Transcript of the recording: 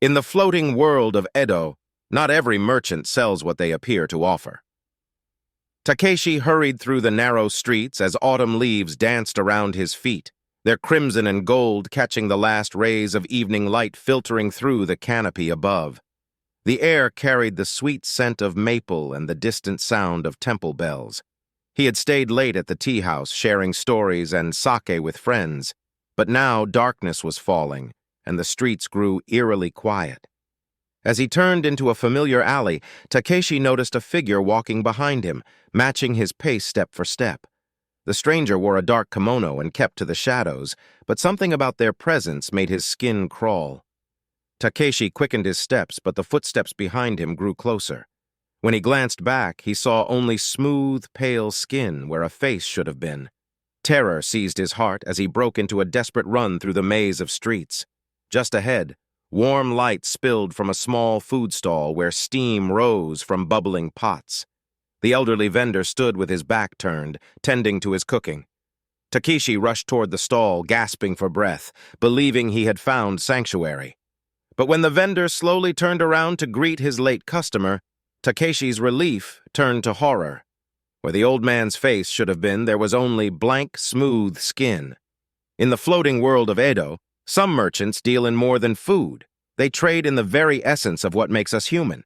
In the floating world of Edo, not every merchant sells what they appear to offer. Takeshi hurried through the narrow streets as autumn leaves danced around his feet, their crimson and gold catching the last rays of evening light filtering through the canopy above. The air carried the sweet scent of maple and the distant sound of temple bells. He had stayed late at the tea house, sharing stories and sake with friends, but now darkness was falling, and the streets grew eerily quiet. As he turned into a familiar alley, Takeshi noticed a figure walking behind him, matching his pace step for step. The stranger wore a dark kimono and kept to the shadows, but something about their presence made his skin crawl. Takeshi quickened his steps, but the footsteps behind him grew closer. When he glanced back, he saw only smooth, pale skin where a face should have been. Terror seized his heart as he broke into a desperate run through the maze of streets. Just ahead, warm light spilled from a small food stall where steam rose from bubbling pots. The elderly vendor stood with his back turned, tending to his cooking. Takeshi rushed toward the stall, gasping for breath, believing he had found sanctuary. But when the vendor slowly turned around to greet his late customer, Takeshi's relief turned to horror. Where the old man's face should have been, there was only blank, smooth skin. In the floating world of Edo, some merchants deal in more than food. They trade in the very essence of what makes us human.